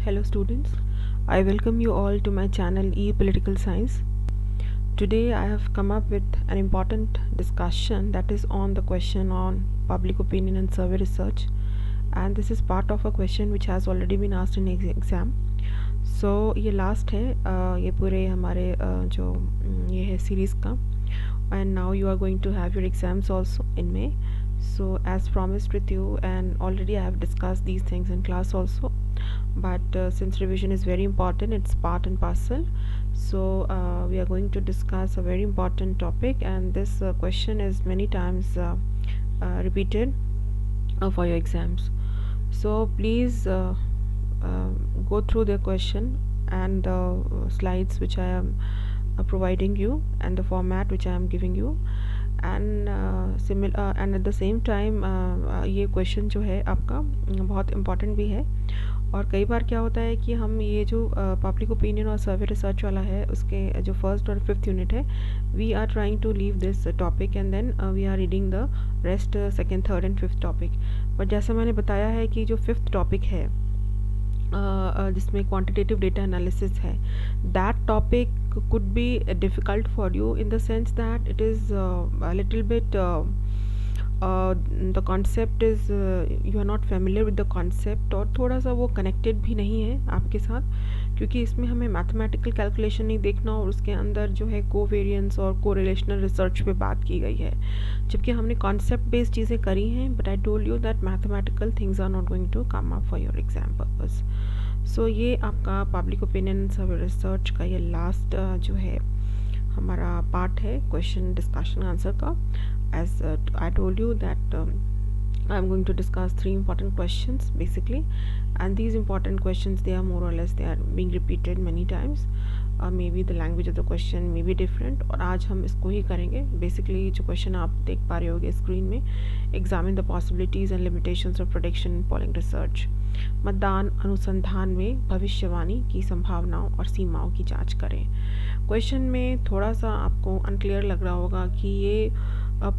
Hello students, I welcome you all to my channel E-Political Science. Today I have come up with an important discussion that is on the question on public opinion and survey research, and this is part of a question which has already been asked in exam. So ये last है ये पूरे हमारे जो ये है series का, and now you are going to have your exams also in May. So as promised with you, and already I have discussed these things in class also, but since revision is very important, it's part and parcel. So we are going to discuss a very important topic, and this question is many times repeated for your exams. So please go through the question and the slides which I am providing you, and the format which I am giving you, and and at the same time ये question जो है आपका बहुत important भी है. और कई बार क्या होता है कि हम ये जो पब्लिक ओपिनियन और सर्वे रिसर्च वाला है, उसके जो फर्स्ट और फिफ्थ यूनिट है, we are trying to leave this topic and then we are reading the rest second, third and fifth topic. But जैसा मैंने बताया है कि जो फिफ्थ टॉपिक है जिसमें क्वांटिटेटिव डेटा एनालिसिस है, that topic could be difficult for you in the sense that it is a little bit the concept is you are not familiar with the concept, और थोड़ा सा वो connected भी नहीं है आपके साथ, क्योंकि इसमें हमें मैथमेटिकल कैलकुलेशन नहीं देखना, और उसके अंदर जो है कोवेरियंस और कोरिलेशनल रिसर्च पे बात की गई है, जबकि हमने कॉन्सेप्ट बेस्ड चीज़ें करी हैं. But I told you that mathematical things are not going to come up for your exam purpose. So ये आपका पब्लिक ओपिनियन सर्वे रिसर्च का ये लास्ट जो है हमारा पार्ट है क्वेश्चन डिस्कशन आंसर का. As I told you that I am going to discuss 3 important questions basically, and these important questions, they are more or less they are being repeated many times. Maybe the language of the question may be different, और आज हम इसको ही करेंगे. Basically जो question आप देख पा रहे होगे स्क्रीन में, examine the possibilities and limitations of prediction in polling research. मतदान अनुसंधान में भविष्यवाणी की संभावनाओं और सीमाओं की जांच करें. क्वेश्चन में थोड़ा सा आपको अनक्लियर लग रहा होगा कि ये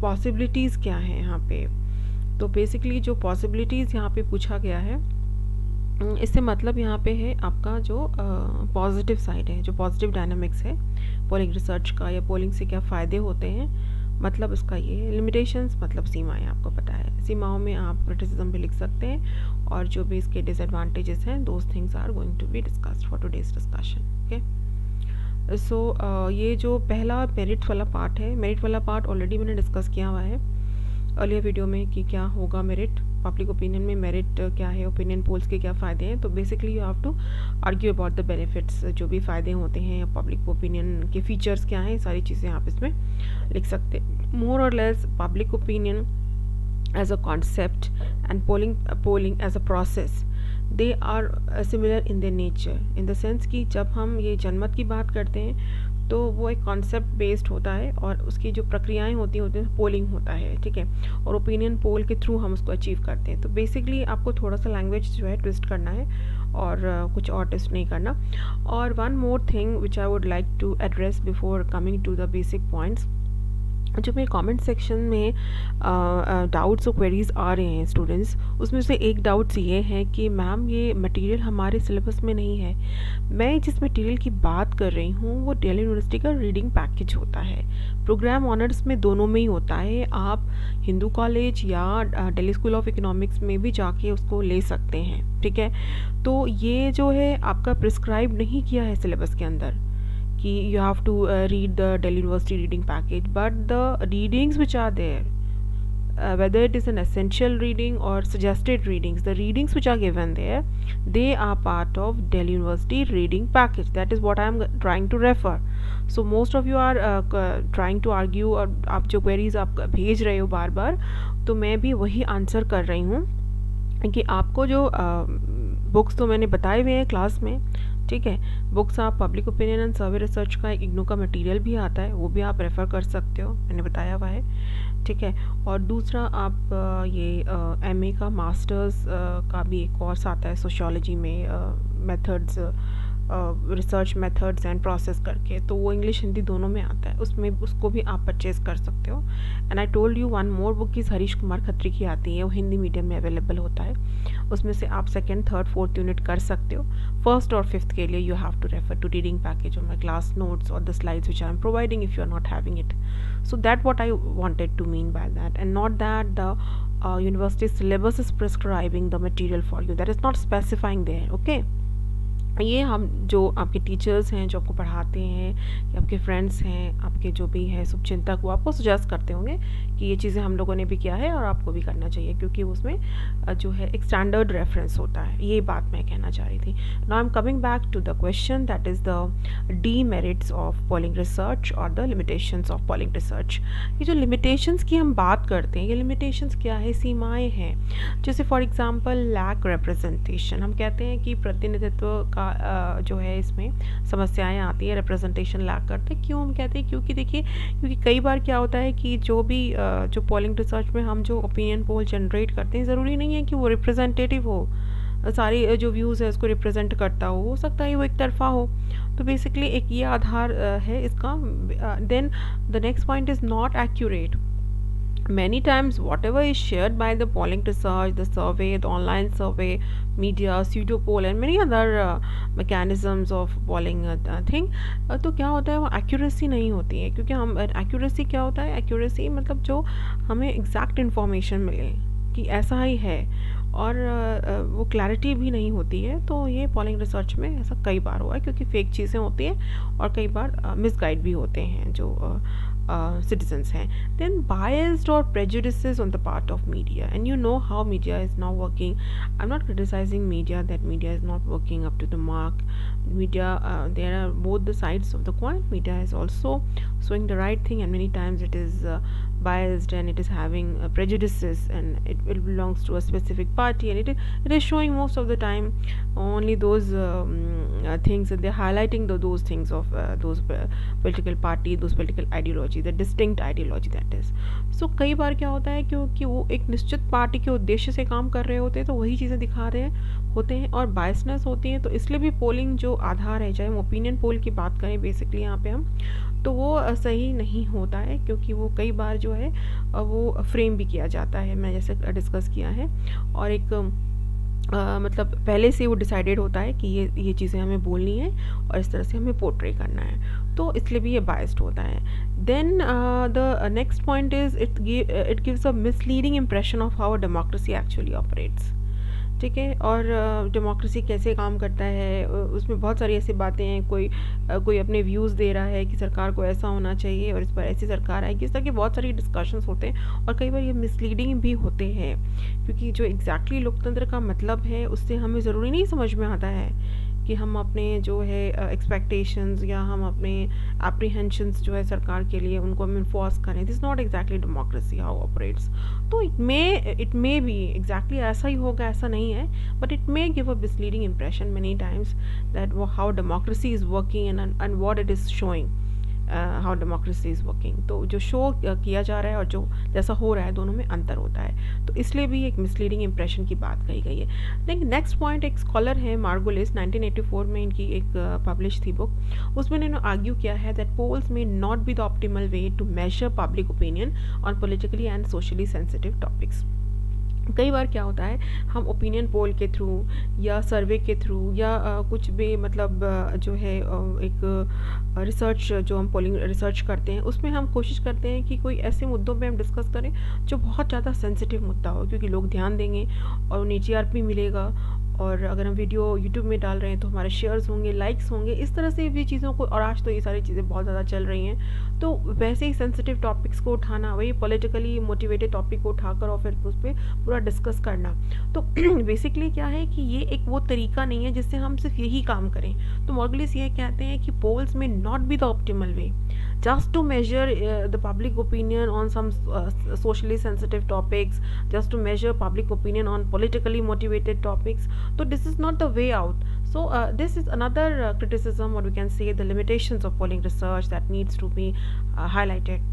पॉसिबिलिटीज़ क्या हैं यहाँ पे. तो बेसिकली जो पॉसिबिलिटीज़ यहाँ पे पूछा गया है, इससे मतलब यहाँ पे है आपका जो पॉजिटिव साइड है, जो पॉजिटिव डायनामिक्स है पोलिंग रिसर्च का, या पोलिंग से क्या फ़ायदे होते हैं, मतलब उसका ये है. लिमिटेशंस मतलब सीमाएं, आपको पता है, सीमाओं में आप क्रिटिसिज्म भी लिख सकते हैं, और जो भी इसके डिसएडवांटेजेस हैं, those things are going to be discussed for today's discussion. Okay, so ये जो पहला मेरिट वाला पार्ट है, मेरिट वाला पार्ट ऑलरेडी मैंने डिस्कस किया हुआ है अर्लियर वीडियो में कि क्या होगा मेरिट पब्लिक ओपिनियन में, मेरिट क्या है, ओपिनियन पोल्स के क्या फ़ायदे हैं. तो basically you have to argue about the benefits, जो भी फ़ायदे होते हैं, पब्लिक ओपिनियन के फीचर्स क्या हैं, सारी चीज़ें आप इसमें लिख सकते हैं. मोर और less public opinion as a concept and polling as a process, they are similar in the nature, in the sense कि जब हम ये जनमत की बात करते हैं तो वो एक कॉन्सेप्ट बेस्ड होता है, और उसकी जो प्रक्रियाएं होती हैं पोलिंग होता है, ठीक है, और ओपिनियन पोल के थ्रू हम उसको अचीव करते हैं. तो बेसिकली आपको थोड़ा सा लैंग्वेज जो है ट्विस्ट करना है, और कुछ और ट्विस्ट नहीं करना. और one more thing which I would like to address before coming to the basic points, जो मेरे कमेंट सेक्शन में डाउट्स और क्वेरीज आ रहे हैं स्टूडेंट्स, उसमें से एक डाउट्स ये है कि मैम ये मटेरियल हमारे सिलेबस में नहीं है. मैं जिस मटेरियल की बात कर रही हूँ वो दिल्ली यूनिवर्सिटी का रीडिंग पैकेज होता है, प्रोग्राम ऑनर्स में दोनों में ही होता है. आप हिंदू कॉलेज या दिल्ली स्कूल ऑफ इकोनॉमिक्स में भी जाके उसको ले सकते हैं, ठीक है. तो ये जो है आपका प्रिस्क्राइब नहीं किया है सिलेबस के अंदर कि you have to read the Delhi University reading package, but the readings which are there, whether it is an essential reading or suggested readings, the readings which are given there, they are part of Delhi University reading package. That is what I am trying to refer. So most of you are trying to argue, और आप जो queries आप भेज रहे हो बार बार, तो मैं भी वही आंसर कर रही हूँ कि आपको जो बुक्स तो मैंने बताए हुए हैं क्लास में, ठीक है. बुक्स आप public opinion and survey research का एक इग्नू का मटेरियल भी आता है, वो भी आप रेफ़र कर सकते हो, मैंने बताया हुआ है, ठीक है. और दूसरा आप ये MA का मास्टर्स का भी एक कोर्स आता है सोशियोलॉजी में, methods research methods and process करके, तो वो इंग्लिश हिंदी दोनों में आता है, उसमें उसको भी आप परचेज कर सकते हो। And I told you one more book is Harish Kumar Khatri की आती है, वो हिंदी मीडियम में अवेलेबल होता है, उसमें से आप सेकेंड थर्ड फोर्थ यूनिट कर सकते हो। फर्स्ट और फिफ्थ के लिए you have to refer to reading package और माई क्लास नोट्स और the slides which I am providing if you are not having it. So that what I wanted to mean by that, and not that the university syllabus is prescribing the material for you, that is not specifying there. Okay, ये हम जो आपके teachers हैं जो आपको पढ़ाते हैं, या आपके फ्रेंड्स हैं, आपके जो भी हैं शुभचिंतक, वो आपको सजेस्ट करते होंगे कि ये चीज़ें हम लोगों ने भी किया है और आपको भी करना चाहिए, क्योंकि उसमें जो है एक स्टैंडर्ड रेफरेंस होता है. ये बात मैं कहना चाह रही थी. Now I am coming back to the question, that is the demerits of polling research और the limitations of polling research. ये जो लिमिटेशंस की हम बात करते हैं, ये लिमिटेशंस क्या है, सीमाएँ हैं. जैसे फॉर एग्जांपल लैक रिप्रेजेंटेशन, हम कहते हैं कि प्रतिनिधित्व का जो है इसमें समस्याएं आती है, रिप्रेजेंटेशन लैक करते हैं. क्यों हम कहते हैं, क्योंकि देखिए, क्योंकि कई बार क्या होता है कि जो भी जो पोलिंग रिसर्च में हम जो ओपिनियन पोल जनरेट करते हैं, ज़रूरी नहीं है कि वो रिप्रेजेंटेटिव हो, सारी जो व्यूज़ है उसको रिप्रेजेंट करता हो सकता है वो एक तरफा हो. तो बेसिकली एक ये आधार है इसका. Then the next point is not accurate. Many times whatever is shared by the polling research, the survey, the online survey, media, pseudo poll and many other mechanisms of polling thing, तो क्या होता है, वो accuracy नहीं होती है. क्योंकि हम accuracy क्या होता है, accuracy मतलब जो हमें exact information मिले कि ऐसा ही है, और वो क्लैरिटी भी नहीं होती है. तो ये पोलिंग रिसर्च में ऐसा कई बार हुआ है, क्योंकि फेक चीज़ें होती हैं और कई बार मिसगाइड भी होते हैं जो citizens हैं. Then biased or prejudices on the part of media, and you know how media is now working. I'm not criticizing media that media is not working up to the mark. Media, there are both the sides of the coin. Media is also showing the right thing, and many times it is biased and it is having prejudices, and it belongs to a specific party, and it is showing most of the time only those things, and they're highlighting those things of those political party, those political ideology, the distinct ideology that is. So कई बार क्या होता है, क्योंकि वो एक निश्चित party के उद्देश्य से काम कर रहे होते हैं, तो वही चीज़ें दिखा रहे होते हैं और बायसनेस होती है. तो इसलिए भी पोलिंग जो आधार है, चाहे हम ओपिनियन पोल की बात करें बेसिकली यहाँ पे हम, तो वो सही नहीं होता है, क्योंकि वो कई बार जो है वो फ्रेम भी किया जाता है, मैं जैसे डिस्कस किया है, और एक मतलब पहले से वो डिसाइडेड होता है कि ये चीज़ें हमें बोलनी है और इस तरह से हमें पोर्ट्रे करना है, तो इसलिए भी ये बायस्ड होता है. Then the next point is it gives a misleading impression of how democracy actually operates. ठीक है, और डेमोक्रेसी कैसे काम करता है, उसमें बहुत सारी ऐसी बातें हैं. कोई अपने व्यूज़ दे रहा है कि सरकार को ऐसा होना चाहिए और इस पर ऐसी सरकार आएगी, इस तरह के बहुत सारी डिस्कशंस होते हैं, और कई बार ये मिसलीडिंग भी होते हैं, क्योंकि जो एग्जैक्टली लोकतंत्र का मतलब है उससे हमें ज़रूरी नहीं समझ में आता है कि हम अपने जो है एक्सपेक्टेशंस या हम अपने एप्रीहेंशंस जो है सरकार के लिए उनको हम इन्फोर्स करें. This not exactly democracy how operates. तो इट मे बी एग्जैक्टली ऐसा ही होगा, ऐसा नहीं है, but it may give a misleading impression many times that how democracy is working and what it is showing, how democracy is working. तो जो show किया जा रहा है और जो जैसा हो रहा है, दोनों में अंतर होता है, तो इसलिए भी एक मिसलीडिंग इंप्रेशन की बात कही गई है. लेकिन नेक्स्ट पॉइंट, एक स्कॉलर है मार्गोलिस, 1984 में इनकी एक पब्लिश थी बुक, उसमें इन्होंने आर्ग्यू किया है दैट पोल्स में not be the optimal way to measure public opinion on politically and socially sensitive topics. कई बार क्या होता है, हम ओपिनियन पोल के थ्रू या सर्वे के थ्रू या कुछ भी मतलब जो है एक रिसर्च जो हम पोलिंग रिसर्च करते हैं, उसमें हम कोशिश करते हैं कि कोई ऐसे मुद्दों पे हम डिस्कस करें जो बहुत ज़्यादा सेंसिटिव मुद्दा हो, क्योंकि लोग ध्यान देंगे और उन्हें TRP मिलेगा, और अगर हम वीडियो यूट्यूब में डाल रहे हैं तो हमारे शेयर्स होंगे, लाइक्स होंगे, इस तरह से भी चीज़ों को. और आज तो ये सारी चीज़ें बहुत ज़्यादा चल रही हैं, तो वैसे ही सेंसिटिव टॉपिक्स को उठाना, वही पॉलिटिकली मोटिवेटेड टॉपिक को उठाकर और फिर उस पर पूरा डिस्कस करना, तो बेसिकली क्या है कि ये एक वो तरीका नहीं है जिससे हम सिर्फ यही काम करें. तो मॉर्गलिस ये कहते हैं कि पोल्स में not be the optimal way just to measure the public opinion on some socially sensitive topics, just to measure public opinion on politically motivated topics. So this is not the way out. So this is another criticism, or we can say the limitations of polling research that needs to be highlighted.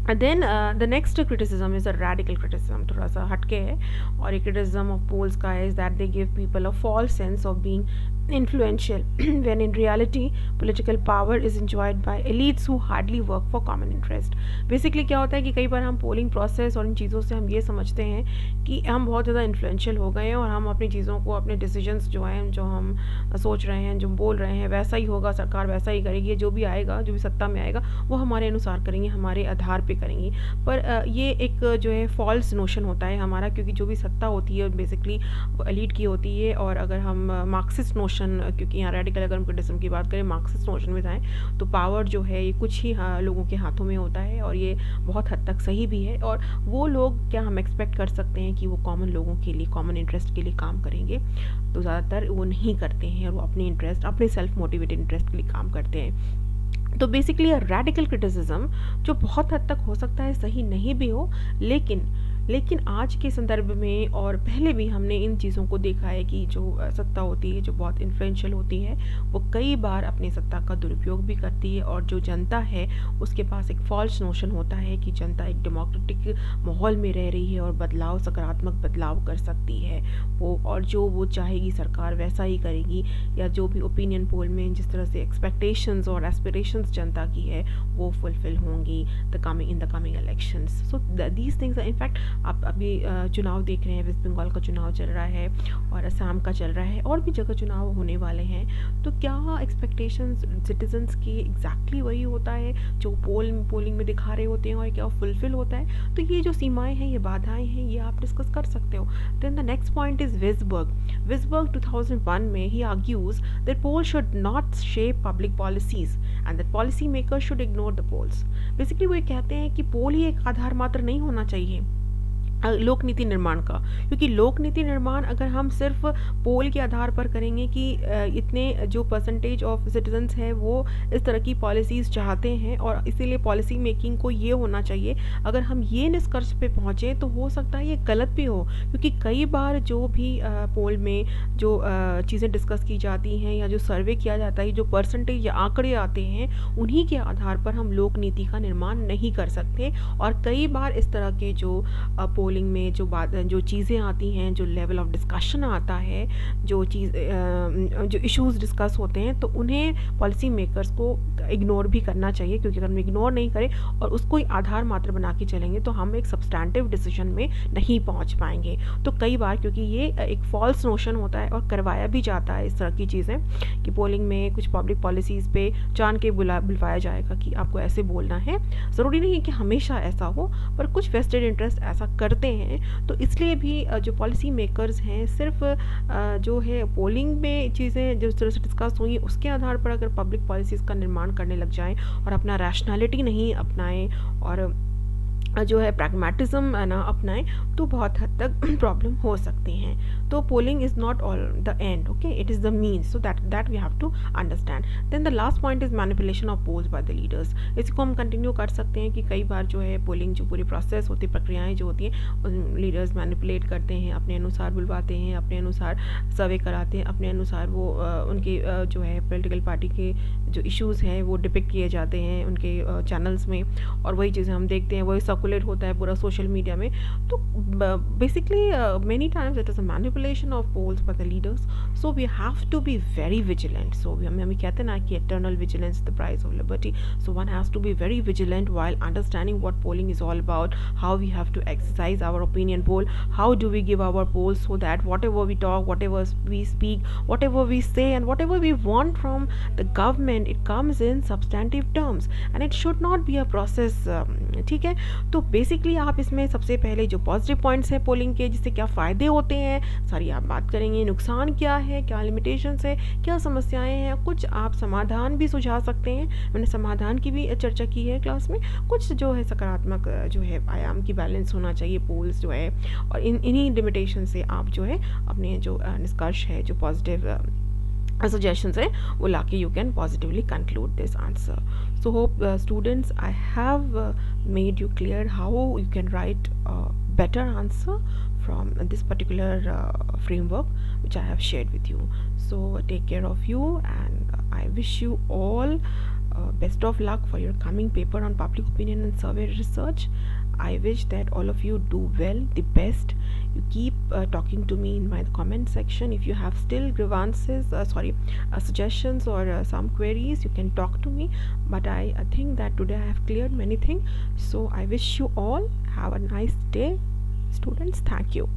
Then the next criticism is a radical criticism, थोड़ा सा हटके है, और एक criticism of polls का is that they give people a false sense of being influential when in reality political power is enjoyed by elites who hardly work for common interest. Basically क्या होता है कि कई बार हम पोलिंग प्रोसेस और इन चीज़ों से हम ये समझते हैं कि हम बहुत ज़्यादा इन्फ्लुएंशियल हो गए हैं और हम अपनी चीज़ों को, अपने डिसीजंस जो हैं, जो हम सोच रहे हैं, जो बोल रहे हैं, वैसा ही होगा, सरकार वैसा ही करेगी, जो भी आएगा, जो भी सत्ता में आएगा वो हमारे अनुसार करेंगे, हमारे आधार पे करेंगी। पर ये एक जो है फॉल्स नोशन होता है हमारा, क्योंकि जो भी सत्ता होती है बेसिकली वो एलीट की होती है। और अगर हम मार्क्सिस्ट नोशन, क्योंकि यहाँ रेडिकल अगर हम क्रिटिज्म की बात करें, मार्क्सिस्ट नोशन में जाएँ तो पावर जो है ये कुछ ही लोगों के हाथों में होता है, और ये बहुत हद तक सही भी है। और वो लोग, क्या हम एक्सपेक्ट कर सकते हैं कि वो कॉमन लोगों के लिए, कॉमन इंटरेस्ट के लिए काम करेंगे? तो ज़्यादातर वो नहीं करते हैं, और वो अपने इंटरेस्ट, अपने सेल्फ मोटिवेटेड इंटरेस्ट के लिए काम करते हैं। तो बेसिकली रेडिकल क्रिटिसिज्म जो बहुत हद तक हो सकता है सही नहीं भी हो, लेकिन आज के संदर्भ में और पहले भी हमने इन चीज़ों को देखा है कि जो सत्ता होती है, जो बहुत इन्फ्लुएंशियल होती है, वो कई बार अपनी सत्ता का दुरुपयोग भी करती है। और जो जनता है उसके पास एक फॉल्स नोशन होता है कि जनता एक डेमोक्रेटिक माहौल में रह रही है और बदलाव, सकारात्मक बदलाव कर सकती है वो, और जो वो चाहेगी सरकार वैसा ही करेगी, या जो भी ओपिनियन पोल में जिस तरह से एक्सपेक्टेशंस और एस्पिरेशंस जनता की है वो फुलफिल होंगी in the coming elections. So these things, in fact आप अभी चुनाव देख रहे हैं, वेस्ट बंगाल का चुनाव चल रहा है और असम का चल रहा है, और भी जगह चुनाव होने वाले हैं। तो क्या एक्सपेक्टेशंस सिटीजन्स की एग्जैक्टली वही होता है जो पोलिंग में दिखा रहे होते हैं, और क्या फुलफिल होता है? तो ये जो सीमाएं हैं, ये बाधाएं हैं, ये आप डिस्कस कर सकते हो। Then the next point is Weissberg 2001 में he argues that poll should not shape public policies and that policy makers should ignore the polls. Basically वो ये कहते हैं कि पोल ही एक आधार मात्र नहीं होना चाहिए लोक नीति निर्माण का, क्योंकि लोक नीति निर्माण अगर हम सिर्फ पोल के आधार पर करेंगे कि इतने जो परसेंटेज ऑफ सिटीजन्स हैं वो इस तरह की पॉलिसीज़ चाहते हैं और इसीलिए पॉलिसी मेकिंग को ये होना चाहिए, अगर हम ये निष्कर्ष पे पहुँचें तो हो सकता है ये गलत भी हो। क्योंकि कई बार जो भी पोल में जो चीज़ें डिस्कस की जाती हैं या जो सर्वे किया जाता है, जो परसेंटेज या आंकड़े आते हैं, उन्हीं के आधार पर हम लोक नीति का निर्माण नहीं कर सकते। और कई बार इस तरह के जो पोलिंग में जो चीज़ें आती हैं, जो लेवल ऑफ डिस्कशन आता है, जो इश्यूज डिस्कस होते हैं, तो उन्हें पॉलिसी मेकर्स को इग्नोर भी करना चाहिए। क्योंकि अगर हम इग्नोर नहीं करें और उसको ही आधार मात्र बना के चलेंगे तो हम एक सब्सटैंटिव डिसीजन में नहीं पहुंच पाएंगे। तो कई बार, क्योंकि ये एक फॉल्स नोशन होता है और करवाया भी जाता है इस तरह की चीज़ें कि पोलिंग में कुछ पब्लिक पॉलिसीज़ पे जान के बुलवाया जाएगा कि आपको ऐसे बोलना है। ज़रूरी नहीं है कि हमेशा ऐसा हो, पर कुछ वेस्टेड इंटरेस्ट ऐसा करते हैं। तो इसलिए भी जो पॉलिसी मेकर्स हैं, सिर्फ जो है पोलिंग में चीज़ें जिस तरह से डिस्कस हुई उसके आधार पर अगर पब्लिक पॉलिसीज़ का निर्माण करने लग जाएं और अपना रैशनैलिटी नहीं अपनाएं और जो है प्रैग्मेटिज्म ना अपनाएं, तो बहुत हद तक प्रॉब्लम हो सकती हैं। तो polling is not all the end, okay, it is the means, so that we have to understand. Then the last point is manipulation of polls by the leaders. इसको हम कंटिन्यू कर सकते हैं कि कई बार जो है पोलिंग जो पूरी प्रोसेस होती है, प्रक्रियाएँ जो होती हैं, लीडर्स मैनिपुलेट करते हैं, अपने अनुसार बुलवाते हैं, अपने अनुसार सर्वे कराते हैं, अपने अनुसार वो उनके जो है पॉलिटिकल पार्टी के जो इश्यूज़ हैं वो डिपिक्ट किए जाते हैं उनके चैनल्स में, और वही चीज़ें हम देखते हैं, वही सर्कुलेट होता है पूरा सोशल मीडिया में। तो basically many times it is a manipulation of polls by the leaders, so we have to be very vigilant. So हमें कहते हैं ना कि eternal vigilance the price of liberty, so one has to be very vigilant while understanding what polling is all about, how we have to exercise our opinion poll, how do we give our polls, so that whatever we talk, whatever we speak, whatever we say and whatever we want from the government, it comes in substantive terms and it should not be a process। ठीक है, तो basically आप इसमें सबसे पहले जो positive points हैं polling के, जिससे क्या फ़ायदे होते हैं सारी आप बात करेंगे, नुकसान क्या है, क्या लिमिटेशंस है, क्या समस्याएं हैं, कुछ आप समाधान भी सुझा सकते हैं। मैंने समाधान की भी चर्चा की है क्लास में। कुछ जो है सकारात्मक जो है आयाम की बैलेंस होना चाहिए पोल्स जो है, और इन्हीं लिमिटेशन से आप जो है अपने जो निष्कर्ष है, जो पॉजिटिव suggestions है वो लाके you can positively conclude this answer. So hope students, I have made you clear how you can write a better answer from this particular framework which I have shared with you. So take care of you and I wish you all Best of luck for your coming paper on public opinion and survey research. I wish that all of you do well, the best. You keep talking to me in my comment section. If you have still grievances, suggestions or some queries, you can talk to me. But I think that today I have cleared many things. So I wish you all have a nice day, students. Thank you.